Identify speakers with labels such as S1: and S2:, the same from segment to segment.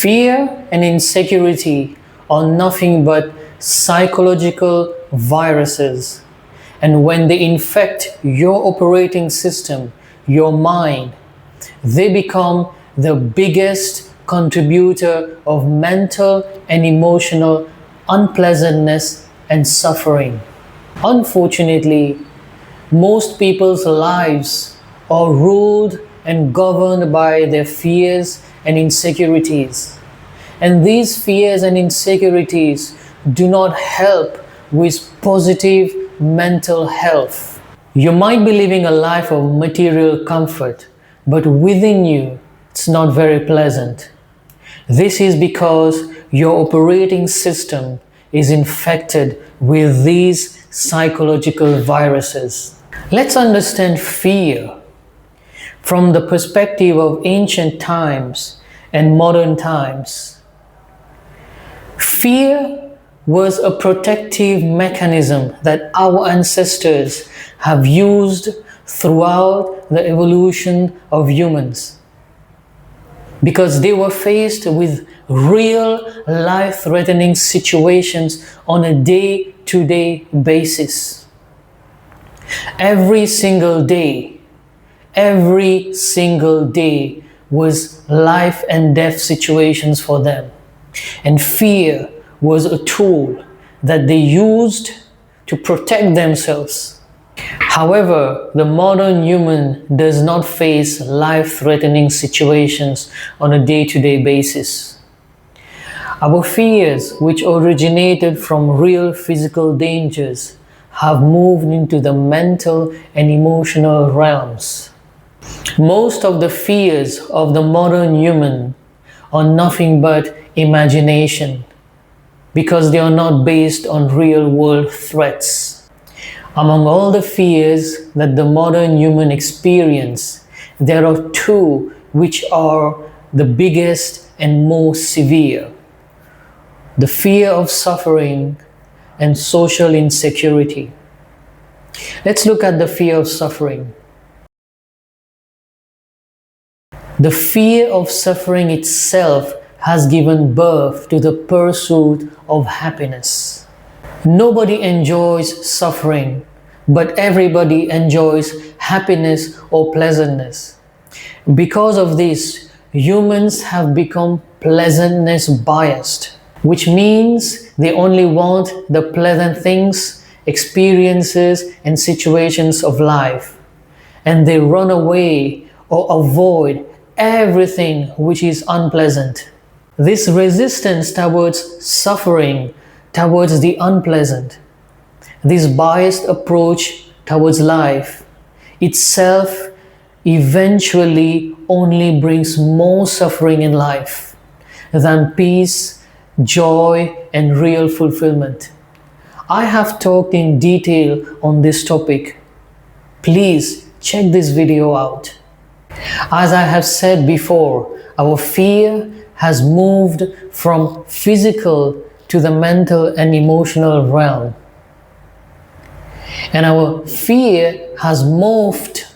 S1: Fear and insecurity are nothing but psychological viruses, and when they infect your operating system, your mind, they become the biggest contributor of mental and emotional unpleasantness and suffering. Unfortunately, most people's lives are ruled and governed by their fears and insecurities. And these fears and insecurities do not help with positive mental health. You might be living a life of material comfort, but within you, it's not very pleasant. This is because your operating system is infected with these psychological viruses. Let's understand fear from the perspective of ancient times and modern times. Fear was a protective mechanism that our ancestors have used throughout the evolution of humans, because they were faced with real life-threatening situations on a day-to-day basis. Every single day was life and death situations for them. And fear was a tool that they used to protect themselves. However, the modern human does not face life-threatening situations on a day-to-day basis. Our fears, which originated from real physical dangers, have moved into the mental and emotional realms. Most of the fears of the modern human are nothing but imagination, because they are not based on real-world threats. Among all the fears that the modern human experience, there are two which are the biggest and most severe: the fear of suffering and social insecurity. Let's look at the fear of suffering. The fear of suffering itself has given birth to the pursuit of happiness. Nobody enjoys suffering, but everybody enjoys happiness or pleasantness. Because of this, humans have become pleasantness biased, which means they only want the pleasant things, experiences, and situations of life, and they run away or avoid everything which is unpleasant. This resistance towards suffering, towards the unpleasant, this biased approach towards life itself eventually only brings more suffering in life than peace, joy, and real fulfillment. I have talked in detail on this topic. Please check this video out. As I have said before, our fear has moved from physical to the mental and emotional realm. And our fear has morphed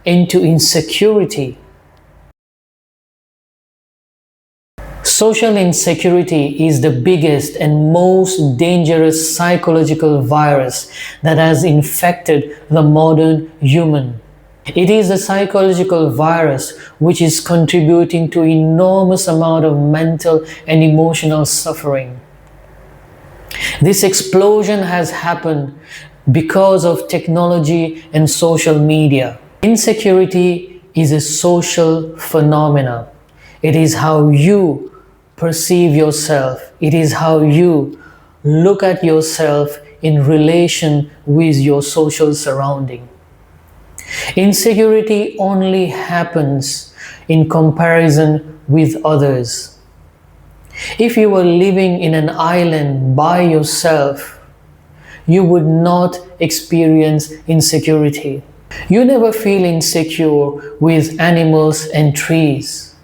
S1: into insecurity. Social insecurity is the biggest and most dangerous psychological virus that has infected the modern human. It is a psychological virus which is contributing to enormous amount of mental and emotional suffering. This explosion has happened because of technology and social media. Insecurity is a social phenomenon. It is how you perceive yourself. It is how you look at yourself in relation with your social surrounding. Insecurity only happens in comparison with others. If you were living in an island by yourself, you would not experience insecurity. You never feel insecure with animals and trees.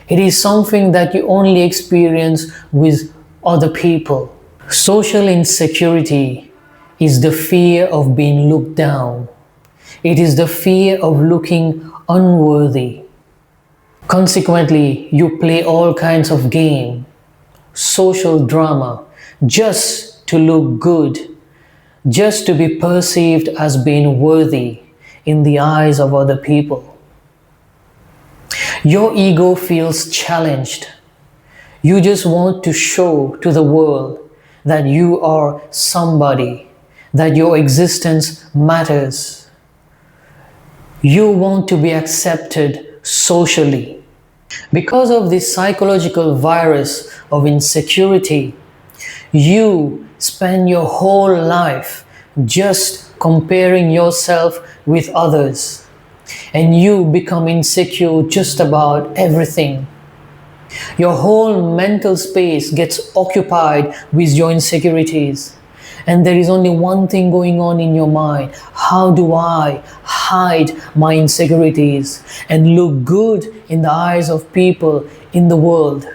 S1: It is something that you only experience with other people. Social insecurity is the fear of being looked down. It is the fear of looking unworthy. Consequently, you play all kinds of game, social drama, just to look good, just to be perceived as being worthy in the eyes of other people. Your ego feels challenged. You just want to show to the world that you are somebody, that your existence matters. You want to be accepted socially. Because of this psychological virus of insecurity, you spend your whole life just comparing yourself with others, and you become insecure just about everything. Your whole mental space gets occupied with your insecurities, and there is only one thing going on in your mind: how do I hide my insecurities and look good in the eyes of people in the world?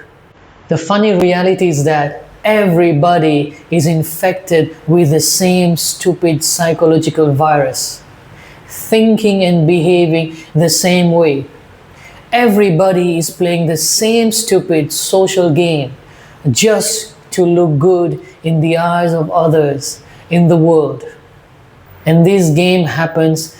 S1: The funny reality is that everybody is infected with the same stupid psychological virus, thinking and behaving the same way. Everybody is playing the same stupid social game just to look good in the eyes of others in the world. And this game happens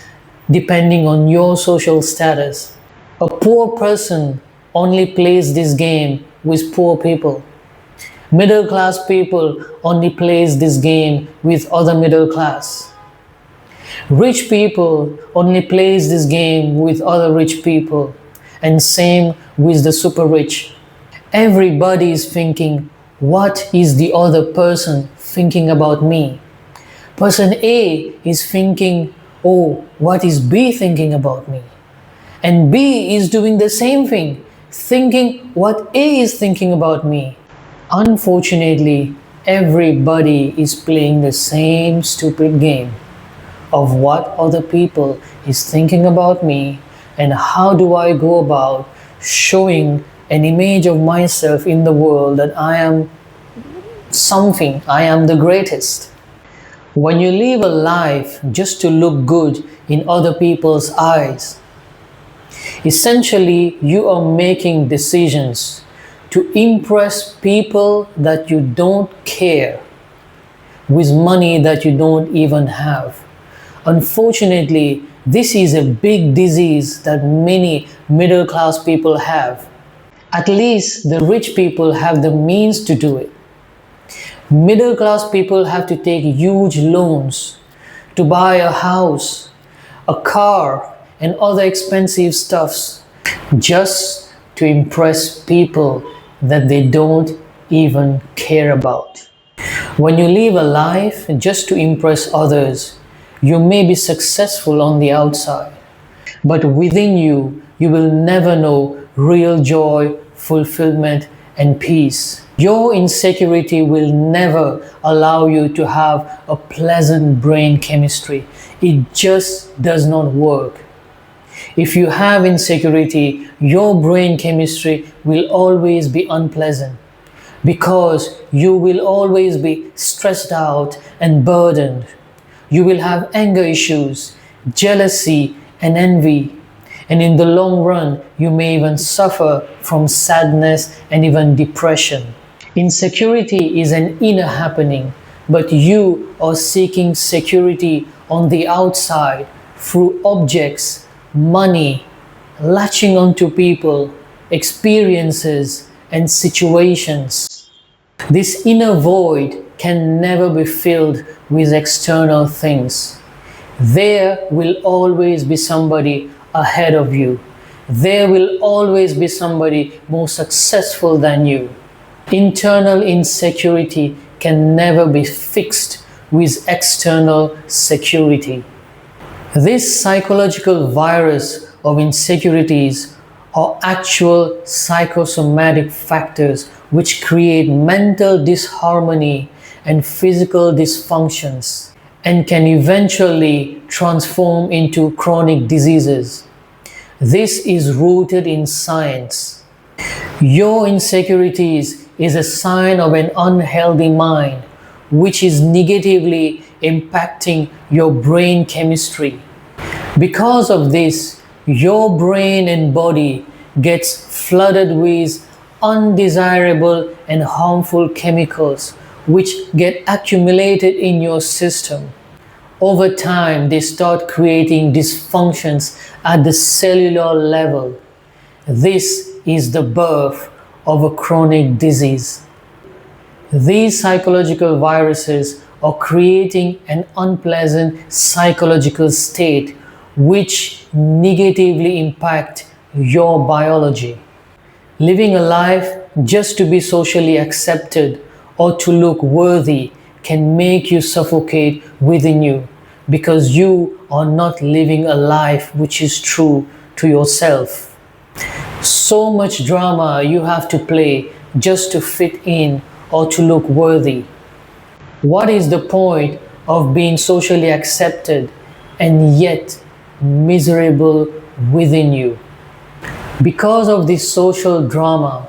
S1: depending on your social status. A poor person only plays this game with poor people. Middle class people only plays this game with other middle class. Rich people only plays this game with other rich people, and same with the super rich. Everybody is thinking, what is the other person thinking about me? Person A is thinking, oh, what is B thinking about me? And B is doing the same thing, thinking what A is thinking about me. Unfortunately, everybody is playing the same stupid game of what other people is thinking about me, and how do I go about showing an image of myself in the world that I am something, I am the greatest. When you live a life just to look good in other people's eyes, essentially you are making decisions to impress people that you don't care with money that you don't even have. Unfortunately, this is a big disease that many middle class people have. At least the rich people have the means to do it. Middle class people have to take huge loans to buy a house, a car, and other expensive stuffs just to impress people that they don't even care about. When you live a life just to impress others, you may be successful on the outside, but within you, you will never know real joy, fulfillment, and peace. Your insecurity will never allow you to have a pleasant brain chemistry. It just does not work. If you have insecurity, your brain chemistry will always be unpleasant, because you will always be stressed out and burdened. You will have anger issues, jealousy, and envy. And in the long run, you may even suffer from sadness and even depression. Insecurity is an inner happening, but you are seeking security on the outside through objects, money, latching onto people, experiences, and situations. This inner void can never be filled with external things. There will always be somebody ahead of you. There will always be somebody more successful than you. Internal insecurity can never be fixed with external security. This psychological virus of insecurities are actual psychosomatic factors which create mental disharmony and physical dysfunctions, and can eventually transform into chronic diseases. This is rooted in science. Your insecurities is a sign of an unhealthy mind, which is negatively impacting your brain chemistry. Because of this, your brain and body gets flooded with undesirable and harmful chemicals which get accumulated in your system. Over time, they start creating dysfunctions at the cellular level. This is the birth of a chronic disease. These psychological viruses are creating an unpleasant psychological state which negatively impact your biology. Living a life just to be socially accepted or to look worthy can make you suffocate within you because you are not living a life which is true to yourself. So much drama you have to play just to fit in or to look worthy. What is the point of being socially accepted and yet miserable within you? Because of this social drama,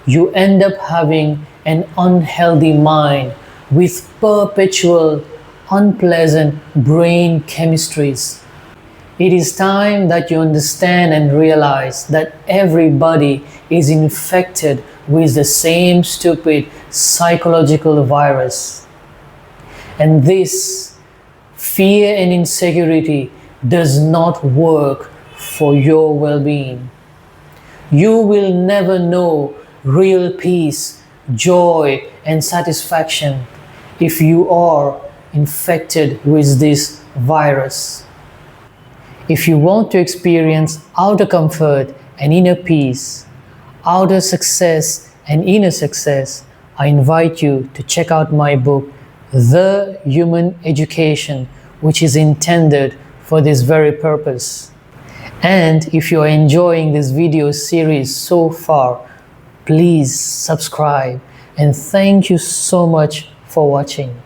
S1: you end up having an unhealthy mind with perpetual unpleasant brain chemistries. It is time that you understand and realize that everybody is infected with the same stupid psychological virus. And this fear and insecurity does not work for your well-being. You will never know real peace, joy, and satisfaction if you are infected with this virus. If you want to experience outer comfort and inner peace, outer success and inner success, I invite you to check out my book, The Human Education, which is intended for this very purpose. And if you are enjoying this video series so far, please subscribe and thank you so much for watching.